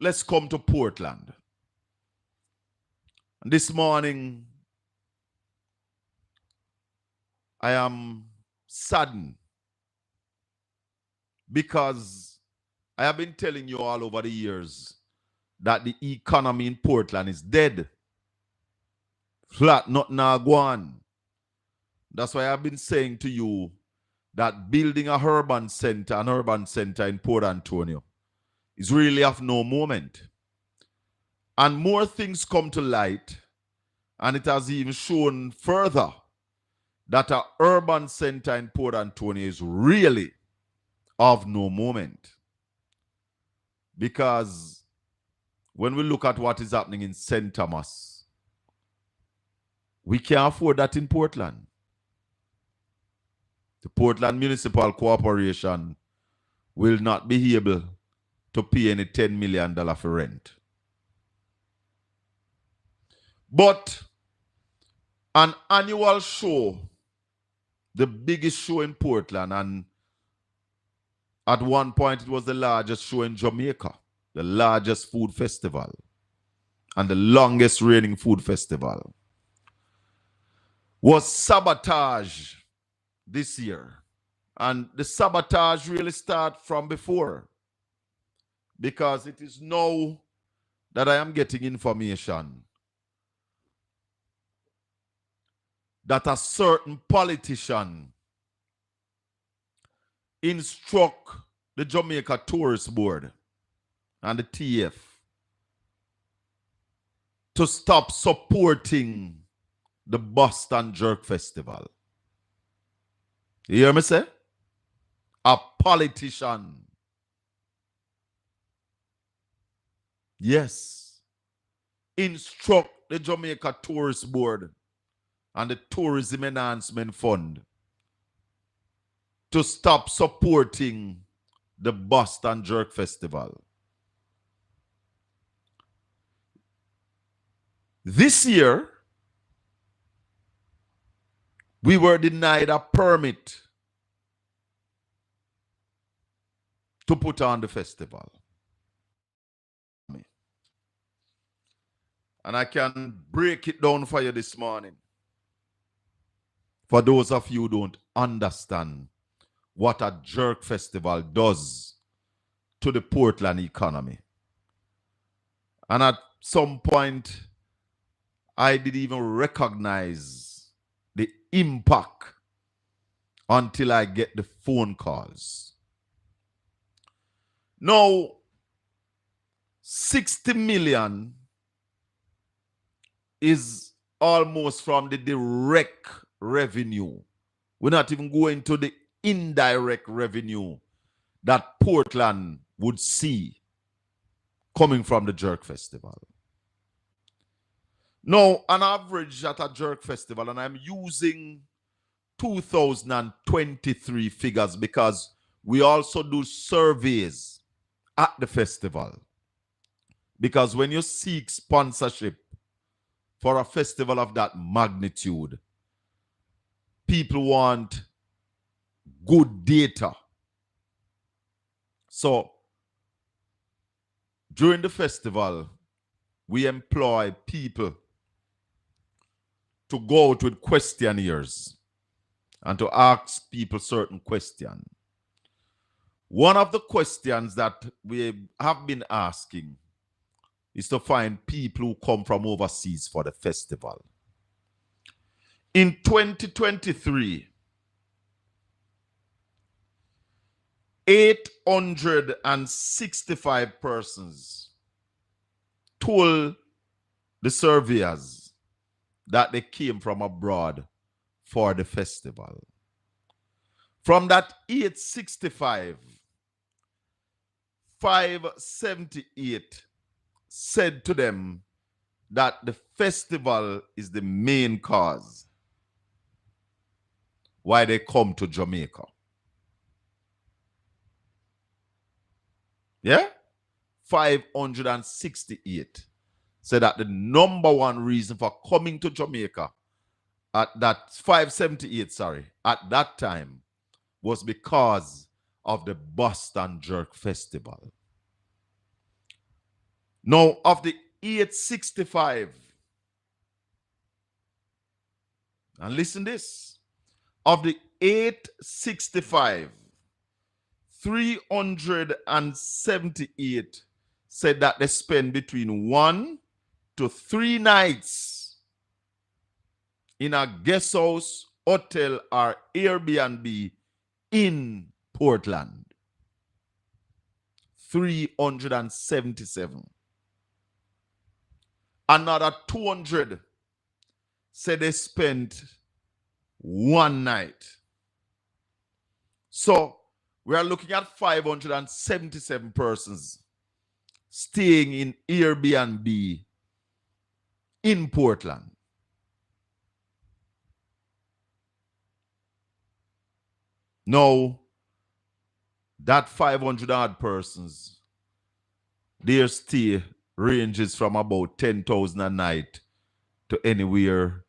let's come to Portland. And this morning, I am saddened because I have been telling you all over the years that the economy in Portland is dead. Flat, not now go on. That's why I've been saying to you that building an urban center in Port Antonio is really of no moment. And more things come to light, and it has even shown further that an urban center in Port Antonio is really of no moment. Because when we look at what is happening in St. Thomas, we can't afford that in Portland. The Portland Municipal Corporation will not be able to pay any $10 million for rent. But an annual show, the biggest show in Portland, and at one point it was the largest show in Jamaica, the largest food festival, and the longest reigning food festival, was sabotage this year. And the sabotage really started from before, because it is now that I am getting information that a certain politician instruct the Jamaica Tourist Board and the TF to stop supporting the Boston Jerk Festival. You hear me say? A politician. Yes. Instruct the Jamaica Tourist Board and the Tourism Enhancement Fund to stop supporting the Boston Jerk Festival. This year, we were denied a permit to put on the festival. And I can break it down for you this morning. For those of you who don't understand what a jerk festival does to the Portland economy. And at some point, I didn't even recognize the impact until I get the phone calls. Now, 60 million is almost from the direct revenue. We're not even going to the indirect revenue that Portland would see coming from the Jerk Festival. Now, on average at a Jerk Festival, and I'm using 2023 figures because we also do surveys at the festival. Because when you seek sponsorship for a festival of that magnitude, people want good data. So, during the festival, we employ people to go out with questionnaires and to ask people certain questions. One of the questions that we have been asking is to find people who come from overseas for the festival. In 2023, 865 persons told the surveyors that they came from abroad for the festival. From that 865, 578 said to them that the festival is the main cause why they come to Jamaica. Yeah? 568 said that the number one reason for coming to Jamaica at that 578, at that time was because of the Boston Jerk Festival. Now, of the 865, and listen this, of the 865, 378 said that they spend between 1 to 3 nights in a guest house, hotel, or Airbnb in Portland. 377. Another 200 said they spent 1 night. So we are looking at 577 persons staying in Airbnb in Portland. Now, that 500 odd persons, their stay ranges from about 10,000 a night to anywhere,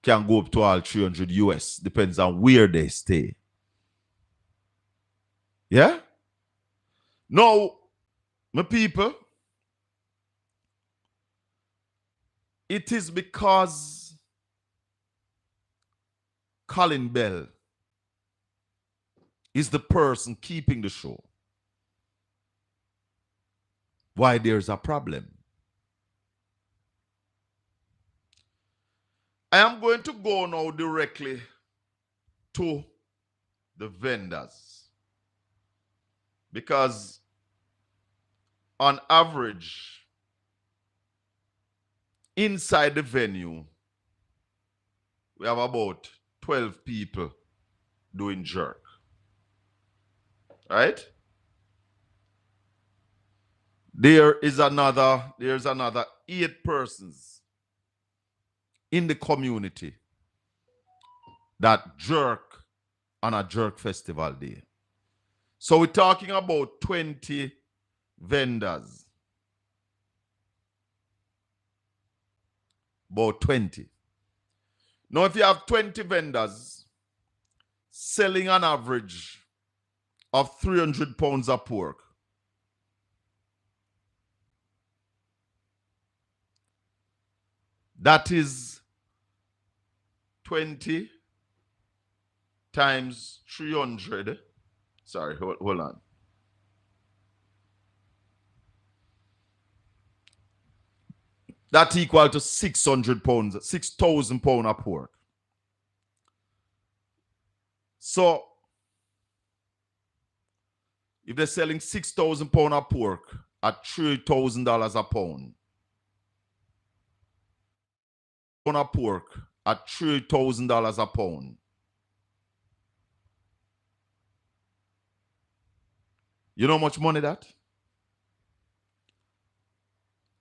can go up to all 300 US, depends on where they stay. Yeah? Now, my people, it is because Colin Bell is the person keeping the show why there's a problem. I am going to go now directly to the vendors, because on average, inside the venue, we have about 12 people doing jerk. Right? There's another 8 persons in the community that jerk on a jerk festival day. So we're talking about 20 vendors. About 20. Now, if you have 20 vendors selling an average of 300 pounds of pork, that is 20 times 300. Sorry, hold on. That equal to 600 pounds, 6,000 pounds of pork. So, if they're selling 6,000 pounds of pork at $3,000 a pound, of pork at $3,000 a pound, you know how much money that?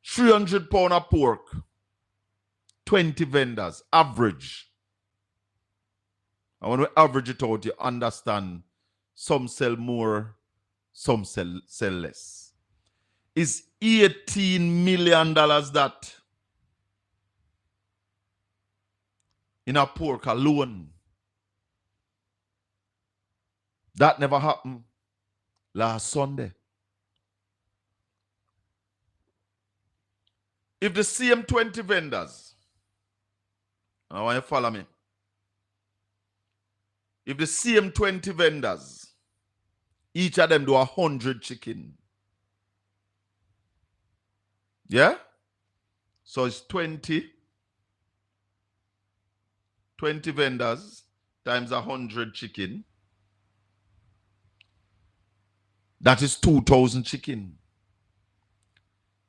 300 pounds of pork, 20 vendors, average. And when we average it out, you understand some sell more, some sell less. Is $18 million that in a pork alone? That never happened last Sunday. If the same 20 vendors, I want you to follow me. If the same 20 vendors, each of them do 100 chicken. Yeah? So it's 20 vendors times 100 chicken. That is 2,000 chicken.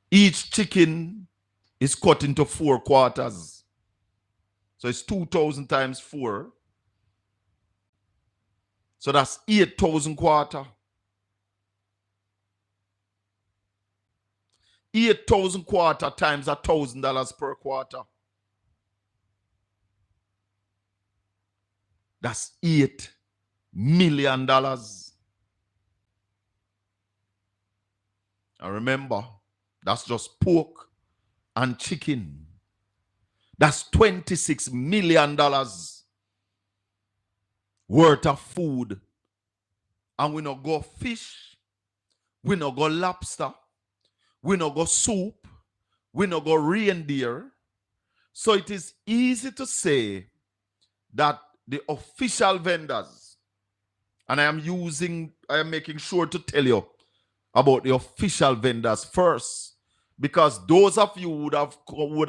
Each chicken is cut into 4 quarters. So it's 2,000 times 4. So that's 8,000 quarter. 8,000 quarter times $1,000 per quarter. That's $8 million. And remember, that's just pork and chicken. That's $26 million worth of food. And we not go fish, we not go lobster, We no go soup. We no go reindeer. So it is easy to say that the official vendors, and I am making sure to tell you about the official vendors first, because those of you would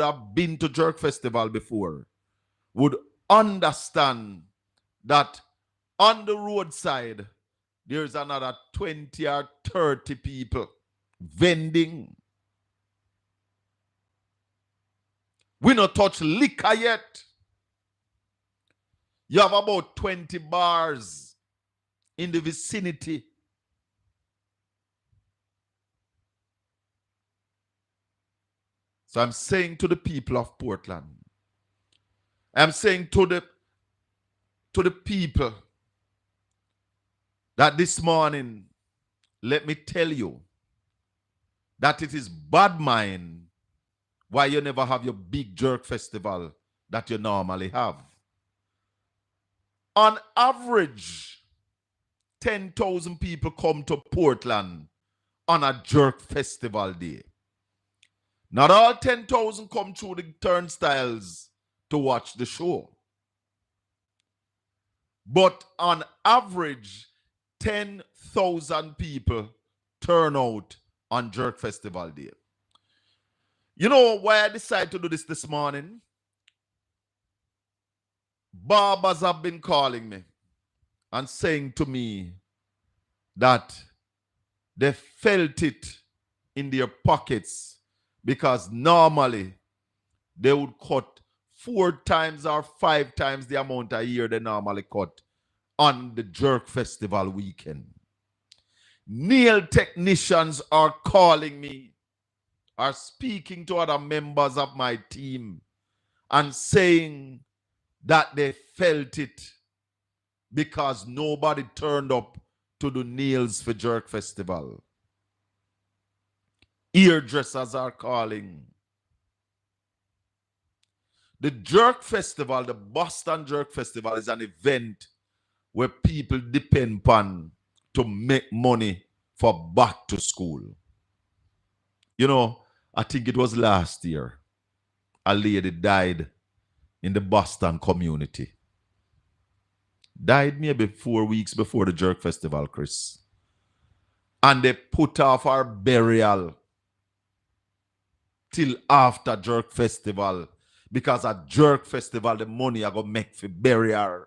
have been to Jerk Festival before would understand that on the roadside there's another 20 or 30 people vending. We not touch liquor yet. You have about 20 bars in the vicinity. So I'm saying to the people of Portland, I'm saying to the people that this morning, let me tell you that it is bad mind why you never have your big Jerk Festival that you normally have. On average, 10,000 people come to Portland on a Jerk Festival day. Not all 10,000 come through the turnstiles to watch the show. But on average, 10,000 people turn out on Jerk Festival day. You know why I decided to do this morning? Barbers have been calling me and saying to me that they felt it in their pockets because normally they would cut 4 times or 5 times the amount a year they normally cut on the Jerk Festival weekend. Nail technicians are calling me, are speaking to other members of my team and saying that they felt it because nobody turned up to do nails for Jerk Festival. Hairdressers are calling. The Jerk Festival, the Boston Jerk Festival, is an event where people depend upon to make money for back to school. You know, I think it was last year, a lady died in the Boston community. Died maybe 4 weeks before the Jerk Festival, Chris. And they put off her burial till after Jerk Festival, because at Jerk Festival the money I go make for burial.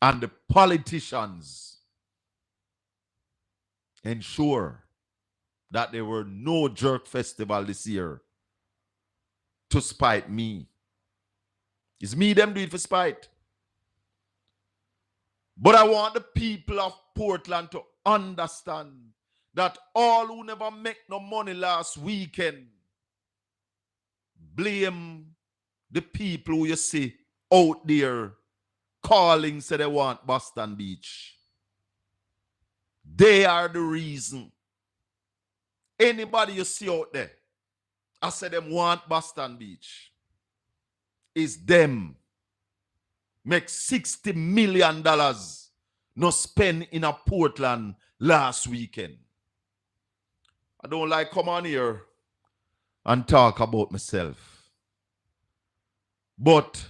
And the politicians ensure that there were no Jerk Festival this year to spite me. It's me them do it for spite. But I want the people of Portland to understand that all who never make no money last weekend blame the people who you see out there calling say they want Boston Beach. They are the reason. Anybody you see out there, I say them want Boston Beach. Is them make $60 million no spend in a Portland last weekend. I don't like come on here and talk about myself. But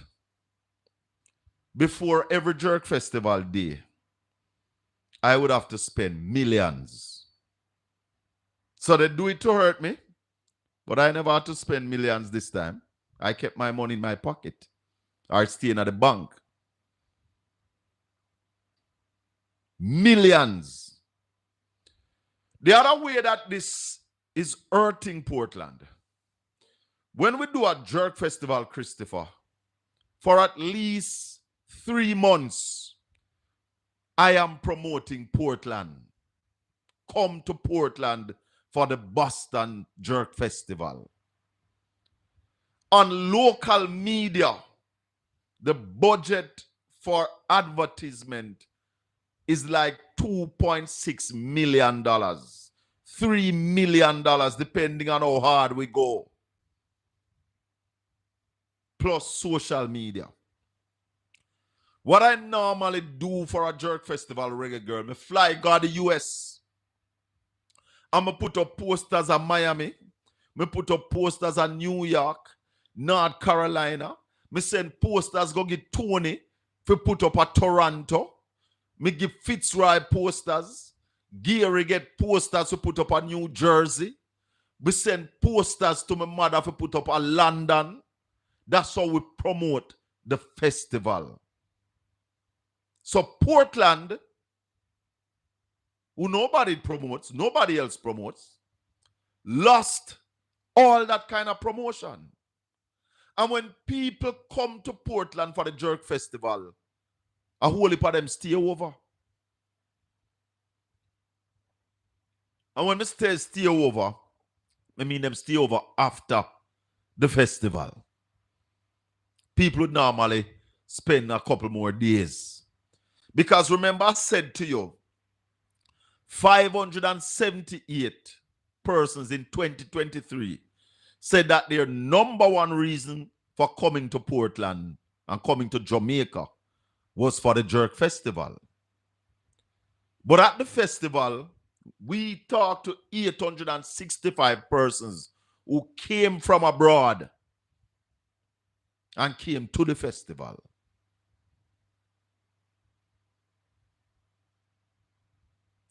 before every Jerk Festival day, I would have to spend millions. So they do it to hurt me, but I never had to spend millions this time. I kept my money in my pocket or staying at the bank. Millions. The other way that this is hurting Portland, when we do a Jerk Festival, Christopher, for at least 3 months, I am promoting Portland. Come to Portland for the Boston Jerk Festival. On local media, the budget for advertisement is like $2.6 million, $3 million, depending on how hard we go. Plus social media. What I normally do for a Jerk Festival, reggae girl, me fly go to the US. I'ma put up posters on Miami. Me put up posters on New York, North Carolina. Me send posters go get Tony for put up at Toronto. Me give Fitzroy posters. Gary get posters to put up at New Jersey. We send posters to my mother for put up at London. That's how we promote the festival. So Portland, who nobody promotes, nobody else promotes, lost all that kind of promotion. And when people come to Portland for the Jerk Festival, a whole heap of them stay over. And when I say stay over, I mean them stay over after the festival. People would normally spend a couple more days. Because remember, I said to you, 578 persons in 2023 said that their number one reason for coming to Portland and coming to Jamaica was for the Jerk Festival. But at the festival, we talked to 865 persons who came from abroad and came to the festival.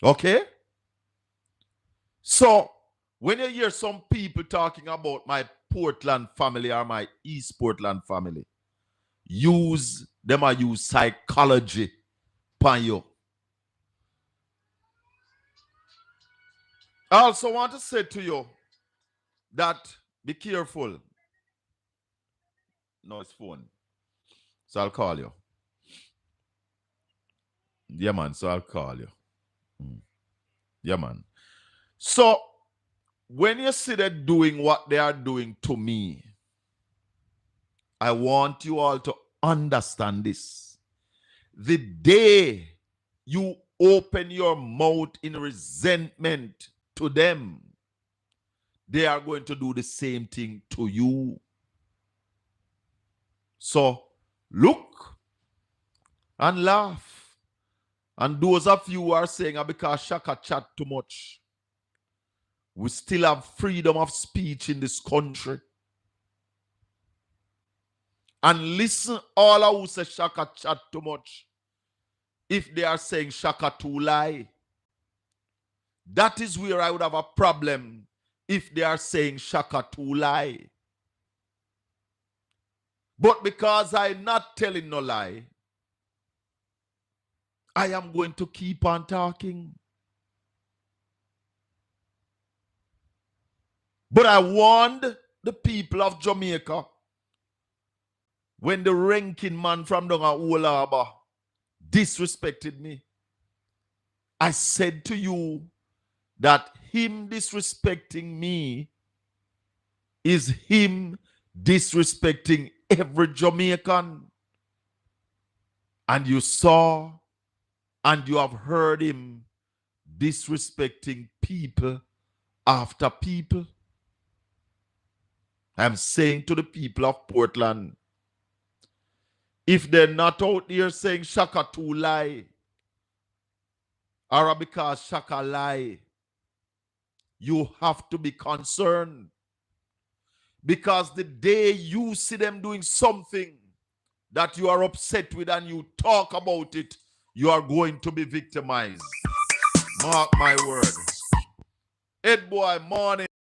Okay? So, when you hear some people talking about my Portland family or my East Portland family, use psychology upon you. I also want to say to you that be careful. No, it's phone. So I'll call you. Yeah, man. So I'll call you. Yeah, man. So when you see them doing what they are doing to me, I want you all to understand this. The day you open your mouth in resentment to them, they are going to do the same thing to you. So look and laugh. And those of you who are saying, because Shaka chat too much, we still have freedom of speech in this country. And listen, all who say Shaka chat too much, if they are saying Shaka too lie, that is where I would have a problem if they are saying Shaka too lie. But because I'm not telling no lie, I am going to keep on talking. But I warned the people of Jamaica when the ranking man from down at Old Harbour disrespected me. I said to you that him disrespecting me is him disrespecting every Jamaican. And you saw and you have heard him disrespecting people after people. I'm saying to the people of Portland, if they're not out there saying Shaka too lie, or because Shaka lie, you have to be concerned. Because the day you see them doing something that you are upset with and you talk about it, you are going to be victimized. Mark my words. Head boy, morning.